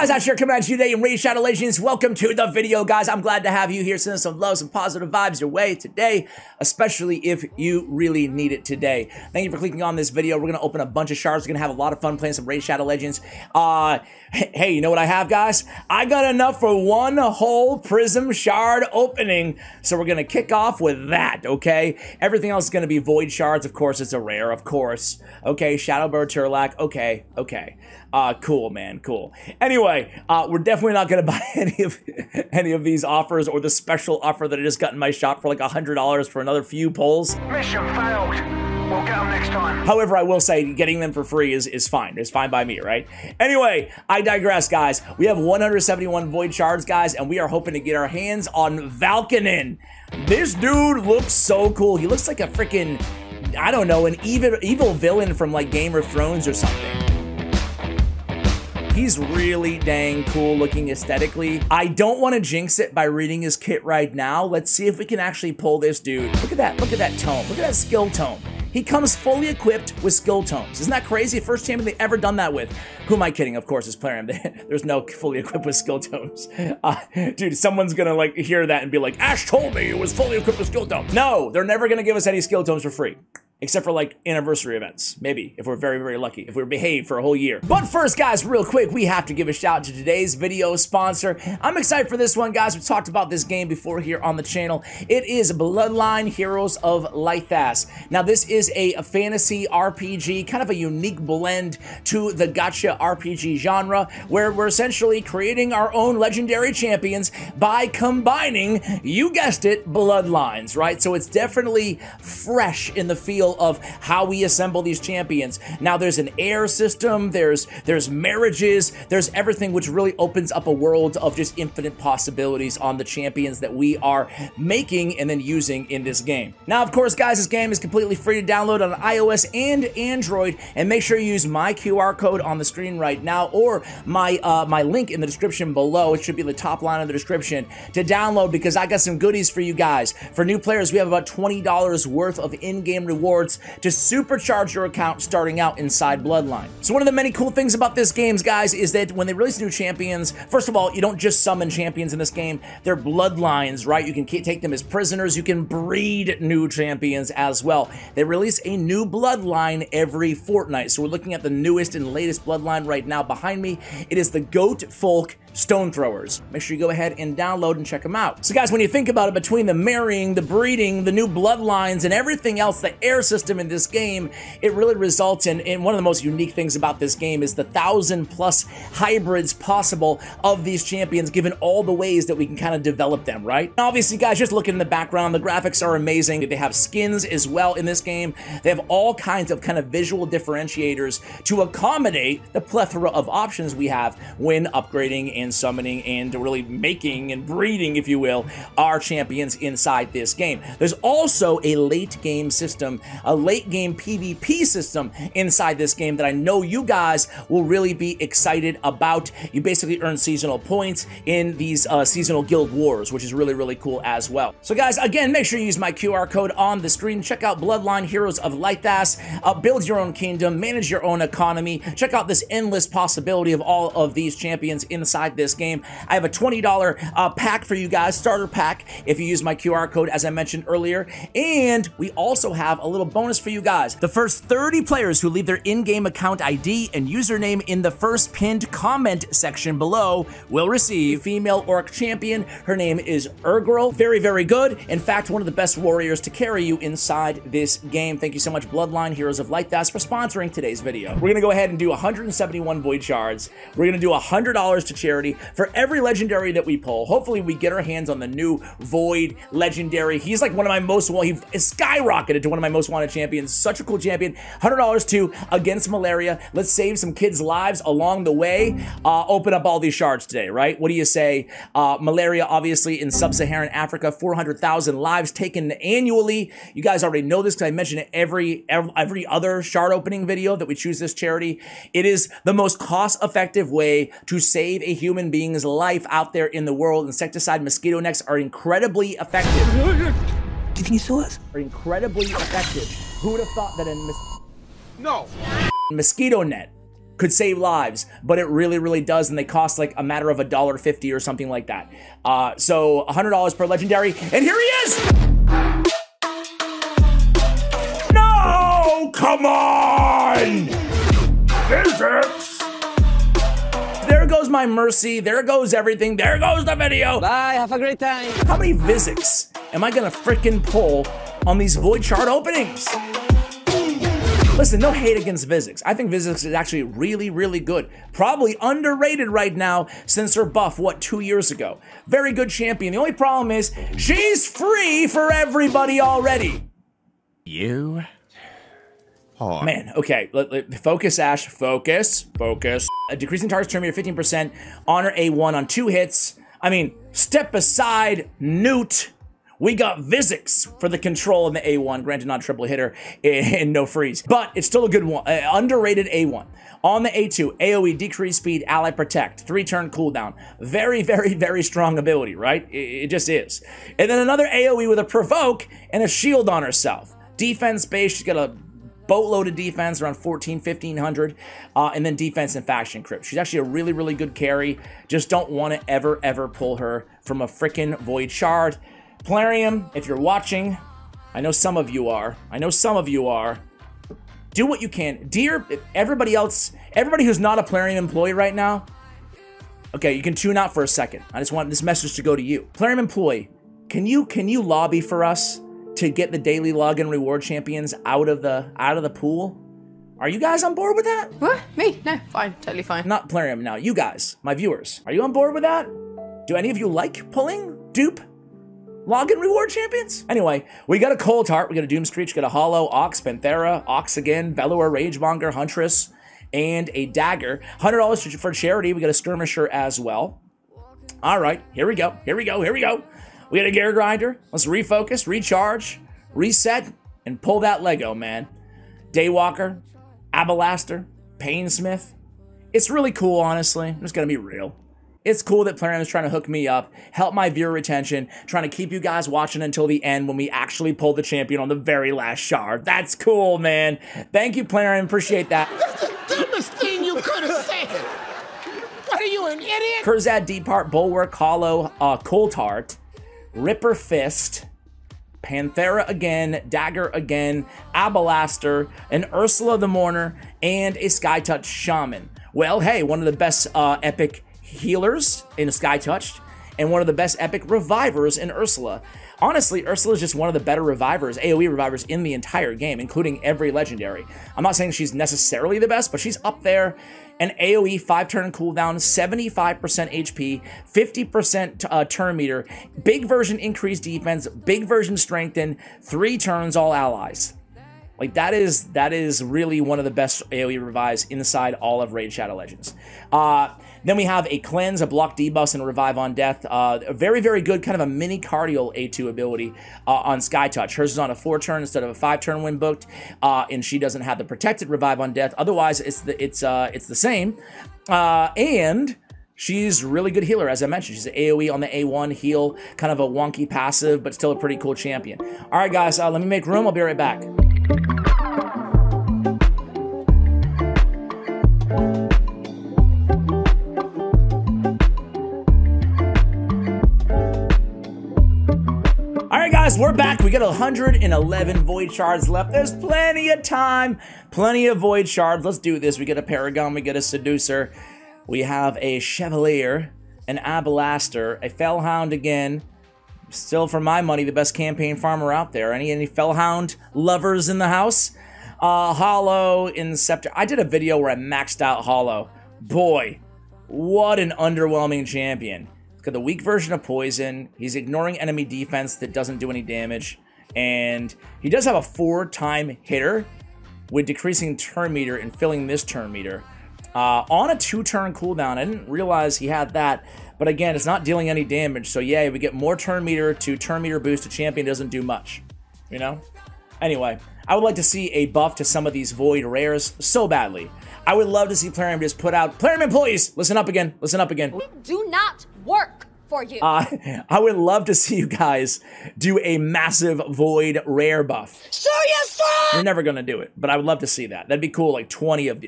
guys, out here coming at you today in Raid Shadow Legends. Welcome to the video, guys. I'm glad to have you here, sending some love, some positive vibes your way today, especially if you really need it today. Thank you for clicking on this video. We're going to open a bunch of shards. We're going to have a lot of fun playing some Raid Shadow Legends. Hey, you know what I have, guys? I got enough for one whole prism shard opening, so we're going to kick off with that, okay? Everything else is going to be void shards. Of course, it's a rare, of course. Okay, Shadowbird Turlac. Okay. Cool, man, cool. Anyway, we're definitely not going to buy any of these offers or the special offer that I just got in my shop for like $100 for another few pulls. Mission failed. We'll get them next time. However, I will say getting them for free is fine. It's fine by me, right? Anyway, I digress, guys. We have 171 void shards, guys, and we are hoping to get our hands on Valkanen. This dude looks so cool. He looks like a freaking, I don't know, an evil villain from like Game of Thrones or something. He's really dang cool looking aesthetically. I don't want to jinx it by reading his kit right now. Let's see if we can actually pull this dude. Look at that tome. Look at that skill tome. He comes fully equipped with skill tomes. Isn't that crazy? First champion they ever done that with. Who am I kidding? Of course, it's Plarium. There's no fully equipped with skill tomes. Dude, someone's gonna like hear that and be like, Ash told me it was fully equipped with skill tomes. No, they're never gonna give us any skill tomes for free. Except for like anniversary events, maybe, if we're very, very lucky, if we behave for a whole year. But first, guys, real quick, we have to give a shout out to today's video sponsor. I'm excited for this one, guys. We've talked about this game before here on the channel. It is Bloodline Heroes of Lythas. Now, this is a fantasy RPG, kind of a unique blend to the gacha RPG genre, where we're essentially creating our own legendary champions by combining, you guessed it, bloodlines, right? So it's definitely fresh in the feel of how we assemble these champions. Now there's an heir system, there's marriages, there's everything, which really opens up a world of just infinite possibilities on the champions that we are making and then using in this game. Now, of course, guys, this game is completely free to download on iOS and Android, and make sure you use my QR code on the screen right now or my my link in the description below. It should be the top line of the description to download, because I got some goodies for you guys. For new players, we have about $20 worth of in-game rewards to supercharge your account starting out inside Bloodline. So one of the many cool things about this game, guys, is that when they release new champions, first of all, you don't just summon champions in this game, they're bloodlines, right? You can take them as prisoners, you can breed new champions as well. They release a new bloodline every fortnight. So we're looking at the newest and latest bloodline right now behind me. It is the Goat Folk Stone Throwers. Make sure you go ahead and download and check them out. So guys, when you think about it, between the marrying, the breeding, the new bloodlines, and everything else, the heir system in this game, it really results in one of the most unique things about this game is the 1,000+ hybrids possible of these champions, given all the ways that we can kind of develop them, right? Now, obviously, guys, just looking in the background, the graphics are amazing. They have skins as well in this game. They have all kinds of kind of visual differentiators to accommodate the plethora of options we have when upgrading and summoning and really making and breeding, if you will, our champions inside this game. There's also a late game system, a late game PvP system inside this game that I know you guys will really be excited about. You basically earn seasonal points in these seasonal guild wars, which is really, really cool as well. So guys, again, make sure you use my QR code on the screen. Check out Bloodline Heroes of Lythas. Build your own kingdom, manage your own economy. Check out this endless possibility of all of these champions inside this game. I have a $20 pack for you guys, starter pack, if you use my QR code, as I mentioned earlier. And we also have a little bonus for you guys. The first 30 players who leave their in-game account ID and username in the first pinned comment section below will receive female orc champion. Her name is Urgrel. Very, very good. In fact, one of the best warriors to carry you inside this game. Thank you so much, Bloodline Heroes of Lythas, for sponsoring today's video. We're gonna go ahead and do 171 void shards. We're gonna do $100 to charity for every legendary that we pull. Hopefully we get our hands on the new void legendary. He's like one of my most, well, he skyrocketed to one of my most wanted champions. Such a cool champion. $100 to Against Malaria. Let's save some kids' lives along the way. Open up all these shards today, right? What do you say? Malaria, obviously, in sub-Saharan Africa, 400,000 lives taken annually. You guys already know this because I mention it every other shard opening video that we choose this charity. It is the most cost-effective way to save a human being's life out there in the world. Insecticide mosquito nets are incredibly effective. Do you think you saw us? Are incredibly effective. Who would have thought that a No. mosquito net could save lives, but it really, really does, and they cost like a matter of $1.50 or something like that. So $100 per legendary, and here he is! No! Come on! Physics! There goes my mercy, there goes everything, there goes the video! Bye, have a great time. How many physics am I gonna frickin' pull on these void shard openings? Listen, no hate against Physics. I think Physics is actually really, really good. Probably underrated right now since her buff, what, 2 years ago. Very good champion. The only problem is she's free for everybody already. You? Oh. Man, okay, focus, Ash, focus. Decreasing target's turn meter 15%, honor A1 on 2 hits. I mean, step aside, Newt. We got Physics for the control in the A1, granted not a triple hitter and no freeze, but it's still a good one, underrated A1. On the A2, AoE, decrease speed, ally protect, 3-turn cooldown. Very, very, very strong ability, right? It just is. And then another AoE with a provoke and a shield on herself. Defense base, she's got a boatload of defense, around 1,500, and then defense and faction crypt. She's actually a really, really good carry. Just don't want to ever pull her from a frickin' void shard. Plarium, if you're watching, I know some of you are. Do what you can. Dear everybody else, everybody who's not a Plarium employee right now, okay, you can tune out for a second. I just want this message to go to you. Plarium employee, can you lobby for us to get the daily login reward champions out of the pool? Are you guys on board with that? What? Me? No, fine, totally fine. Not Plarium now. You guys, my viewers, are you on board with that? Do any of you like pulling dupe login reward champions? Anyway, we got a Cold Heart, we got a Doomscreech, we got a Hollow, Ox, Panthera, Ox again, Bellower, Ragemonger, Huntress, and a Dagger. $100 for charity, we got a Skirmisher as well. All right, here we go. We got a Gear Grinder. Let's refocus, recharge, reset, and pull that Lego, man. Daywalker, Abalaster, Painsmith. It's really cool, honestly. I'm just gonna be real. It's cool that Plarium is trying to hook me up, help my viewer retention, trying to keep you guys watching until the end when we actually pull the champion on the very last shard. That's cool, man. Thank you, Plarium. Appreciate that. That's the dumbest thing you could have said. What are you, an idiot? Kurzad, Deepart, Bulwark, Hollow, Cold Heart, Ripper Fist, Panthera again, Dagger again, Abalaster, an Ursula the Mourner, and a Skytouch Shaman. Well, hey, one of the best epic healers in Sky Touched, and one of the best epic revivers in Ursula. Honestly, Ursula is just one of the better revivers, AoE revivers in the entire game, including every legendary. I'm not saying she's necessarily the best, but she's up there. An AoE 5-turn cooldown, 75% HP, 50% turn meter, big version increased defense, big version strengthen, 3 turns all allies. Like that is really one of the best AoE revives inside all of Raid Shadow Legends. Then we have a Cleanse, a block debuffs, and a Revive on Death. A very, very good kind of a mini cardial A2 ability on Sky Touch. Hers is on a 4-turn instead of a 5-turn when booked, and she doesn't have the protected Revive on Death. Otherwise, it's the same. And she's really good healer, as I mentioned. She's an AoE on the A1 heal, kind of a wonky passive, but still a pretty cool champion. All right, guys, let me make room. I'll be right back. Guys, we're back. We got 111 void shards left. There's plenty of time, plenty of void shards. Let's do this. We get a Paragon, we get a Seducer, we have a Chevalier, an Abalaster, a Fellhound again. Still, for my money, the best campaign farmer out there. Any Fellhound lovers in the house? Hollow, Inceptor. I did a video where I maxed out Hollow. Boy, what an underwhelming champion. Got the weak version of poison. He's ignoring enemy defense that doesn't do any damage. And he does have a 4-time hitter with decreasing turn meter and filling this turn meter. On a 2-turn cooldown. I didn't realize he had that. But again, it's not dealing any damage. So yeah, we get more turn meter to turn meter boost. The champion doesn't do much. You know? Anyway, I would like to see a buff to some of these void rares so badly. I would love to see Plarium just put out... Plarium employees, listen up again. Listen up again. We do not work for you. I would love to see you guys do a massive void rare buff. Show your son! You're never gonna do it, but I would love to see that. That'd be cool, like 20 of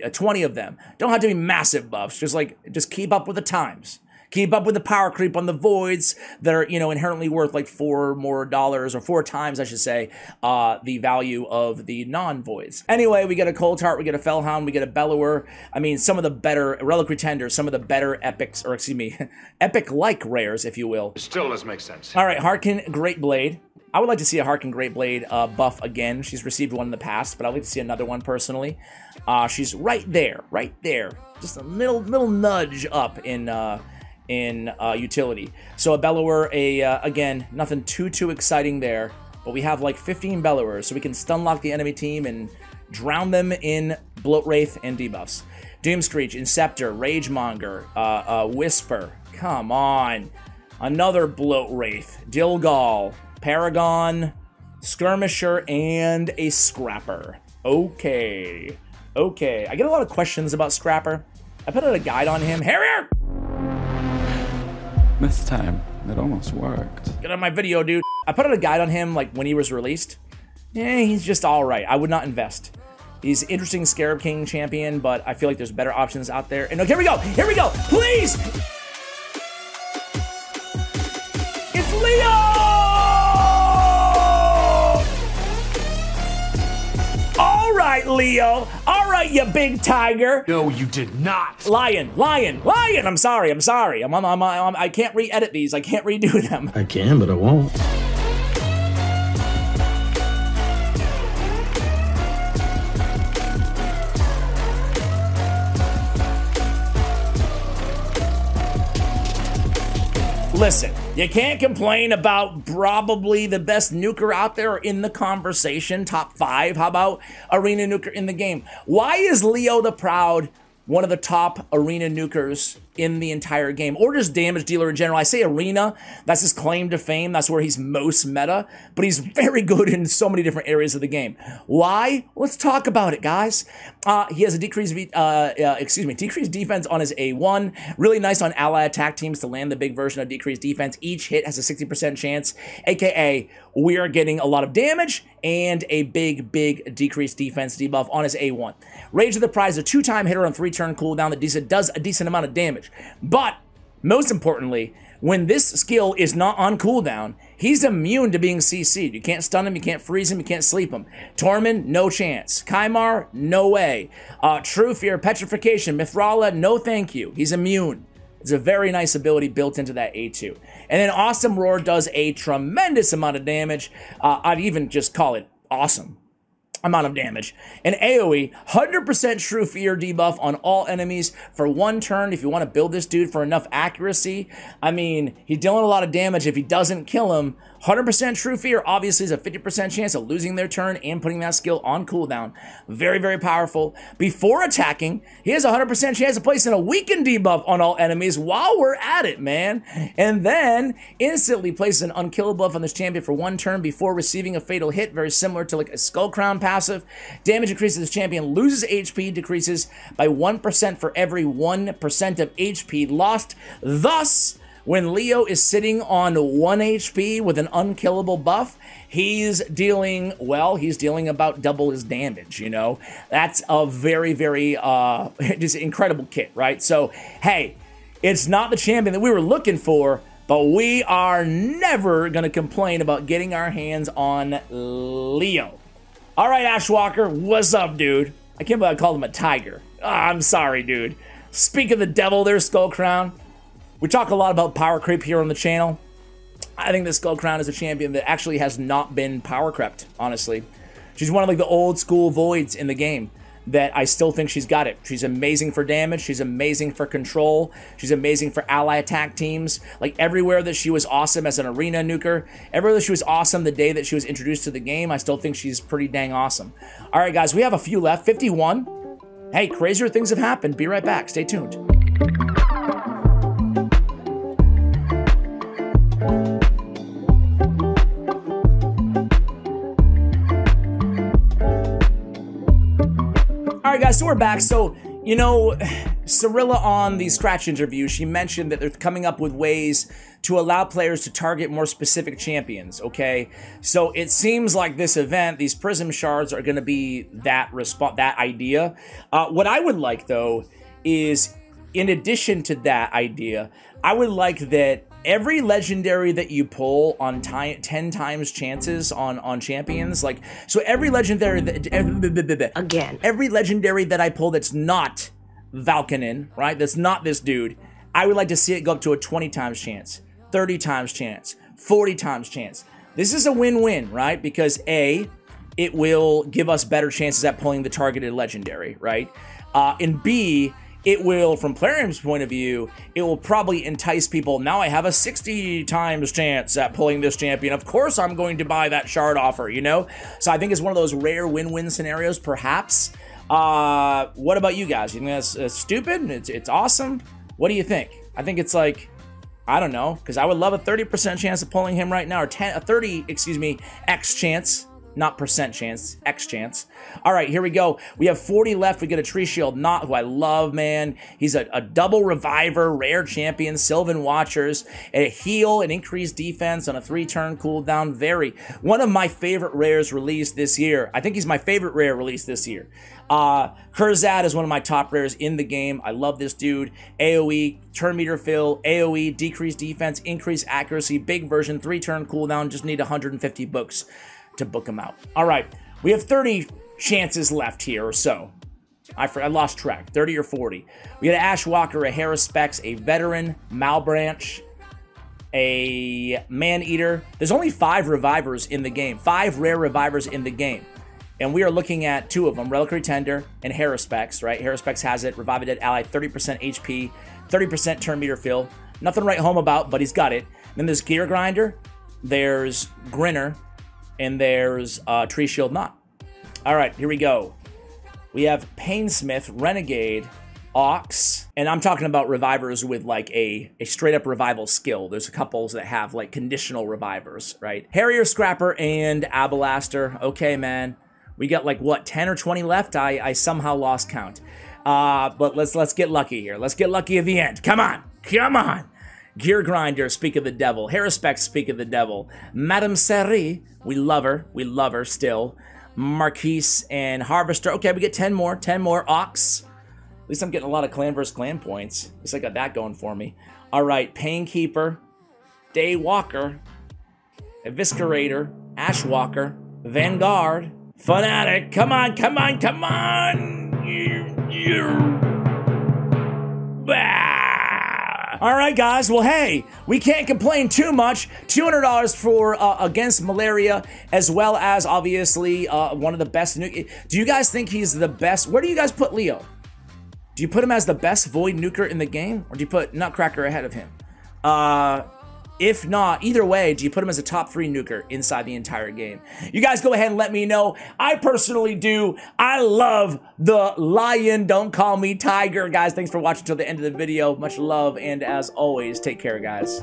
them. Don't have to be massive buffs, just keep up with the times. Keep up with the power creep on the voids that are, you know, inherently worth like $4 more, or 4 times, I should say, the value of the non-voids. Anyway, we get a Cold Heart, we get a Fellhound, we get a Bellower. I mean, some of the better Reliquary Tenders, some of the better epics, or excuse me, epic-like rares, if you will. Still doesn't make sense. All right, Harkin Great Blade. I would like to see a Harkin Great Blade buff again. She's received one in the past, but I'd like to see another one personally. She's right there. Just a little nudge up in utility. So a Bellower, again, nothing too exciting there, but we have like 15 Bellowers, so we can stun lock the enemy team and drown them in Bloat Wraith and debuffs. Doomscreech, Inceptor, Ragemonger, Whisper, come on. Another Bloat Wraith, Dilgal, Paragon, Skirmisher, and a Scrapper. Okay. I get a lot of questions about Scrapper. I put out a guide on him. Harrier! This time, it almost worked. Get on my video, dude. I put out a guide on him, like, when he was released. Yeah, he's just alright. I would not invest. He's an interesting Scarab King champion, but I feel like there's better options out there. And look, here we go! Please! It's Leo! Alright, Leo. Alright, you big tiger. No, you did not. Lion. I'm sorry. I can't re-edit these. I can't redo them. I can, but I won't. Listen, you can't complain about probably the best nuker out there in the conversation, top 5. How about Arena Nuker in the game? Why is Leo the Proud one of the top Arena nukers in the entire game, or just damage dealer in general? I say Arena, that's his claim to fame, that's where he's most meta, but he's very good in so many different areas of the game. Why? Let's talk about it, guys. He has a decreased defense on his A1, really nice on ally attack teams to land the big version of decreased defense. Each hit has a 60% chance, aka we are getting a lot of damage and a big decreased defense debuff on his A1. Rage of the Prize, a 2-time hitter on 3-turn cooldown that does a decent amount of damage. But, most importantly, when this skill is not on cooldown, he's immune to being CC'd. You can't stun him, you can't freeze him, you can't sleep him. Tormund, no chance. Kymar, no way. True Fear, Petrification, Mithrala, no thank you. He's immune. It's a very nice ability built into that A2. And then Awesome Roar does a tremendous amount of damage. I'd even just call it awesome amount of damage. And AoE, 100% True Fear debuff on all enemies for 1 turn. If you want to build this dude for enough accuracy, I mean, he's dealing a lot of damage. If he doesn't kill him, 100% True Fear obviously is a 50% chance of losing their turn and putting that skill on cooldown. Very powerful. Before attacking, he has a 100% chance of placing a weakened debuff on all enemies while we're at it, man. And then instantly places an unkill buff on this champion for 1 turn before receiving a fatal hit, very similar to like a Skull Crown passive. Damage increases, this champion loses HP, decreases by 1% for every 1% of HP lost. Thus, when Leo is sitting on 1 HP with an unkillable buff, he's dealing about double his damage, you know? That's a very just incredible kit, right? So, hey, it's not the champion that we were looking for, but we are never going to complain about getting our hands on Leo. All right, Ashwalker, what's up, dude? I can't believe I called him a tiger. I'm sorry, dude. Speak of the devil there, Skull Crown. We talk a lot about power creep here on the channel. I think the Skull Crown is a champion that actually has not been power crept, honestly. She's one of like the old school voids in the game that I still think she's got it. She's amazing for damage. She's amazing for control. She's amazing for ally attack teams. Like everywhere that she was awesome as an arena nuker, everywhere that she was awesome the day that she was introduced to the game, I still think she's pretty dang awesome. All right, guys, we have a few left. 51. Hey, crazier things have happened. Be right back. Stay tuned. All right, guys, so we're back. So, you know, Cirilla on the Scratch interview, she mentioned that they're coming up with ways to allow players to target more specific champions, okay? So it seems like this event, these Prism Shards are going to be that idea. What I would like, though, is in addition to that idea, I would like that every legendary that you pull on 10 times chances on champions, like, so every legendary that, every legendary that I pull that's not Valkanen, right? That's not this dude. I would like to see it go up to a 20 times chance, 30 times chance, 40 times chance. This is a win-win, right? Because A, it will give us better chances at pulling the targeted legendary, right? And B, it will, from Plarium's point of view, it will probably entice people. Now I have a 60 times chance at pulling this champion. Of course I'm going to buy that shard offer, you know? So I think it's one of those rare win-win scenarios, perhaps. What about you guys? You think that's stupid? It's awesome? What do you think? I think it's like, I don't know, because I would love a 30% chance of pulling him right now, or a 30, excuse me, X chance. Not percent chance, X chance. All right, here we go. We have 40 left. We get a Tree Shield Knot, who I love, man. He's a double reviver, rare champion, Sylvan Watchers, a heal, an increased defense on a 3-turn cooldown. One of my favorite rares released this year. I think he's my favorite rare released this year. Kurzad is one of my top rares in the game. I love this dude. AoE, turn meter fill, AoE, decreased defense, increased accuracy, big version, 3-turn cooldown. Just need 150 books to book them out. All right, we have 30 chances left here or so. I lost track, 30 or 40. We got an Ash Walker, a Harris Specs, a Veteran, Malbranch, a Man-Eater. There's only 5 revivers in the game, 5 rare revivers in the game. And we are looking at 2 of them, Reliquary Tender and Harris Specs, right? Harris Specs has it, Revive a Dead Ally, 30% HP, 30% turn meter fill. Nothing to write home about, but he's got it. Then there's Gear Grinder, there's Grinner, and there's Tree Shield Knot. All right, here we go. We have Painsmith, Renegade, Ox, and I'm talking about revivers with like a straight-up revival skill. There's a couple that have like conditional revivers, right? Harrier, Scrapper, and Abalaster. Okay, man. We got like, what, 10 or 20 left? I somehow lost count. But let's get lucky here. Let's get lucky at the end. Come on, come on. Gear Grinder, speak of the devil. Harrispeck, speak of the devil. Madame Seri, we love her still. Marquise and Harvester. Okay, we get 10 more, 10 more. Ox. At least I'm getting a lot of clan versus clan points. At least I got that going for me. All right, Painkeeper, Daywalker, Eviscerator, Ashwalker, Vanguard, Fanatic. Come on, come on, come on. All right, guys. Well, hey, we can't complain too much. $200 for Against Malaria, as well as, obviously, one of the best. Do you guys think he's the best? Where do you guys put Leo? Do you put him as the best Void Nuker in the game? Or do you put Nutcracker ahead of him? If not, either way, do you put him as a top 3 nuker inside the entire game? You guys go ahead and let me know. I personally do. I love the lion. Don't call me tiger. Guys, thanks for watching till the end of the video. Much love, and as always, take care, guys.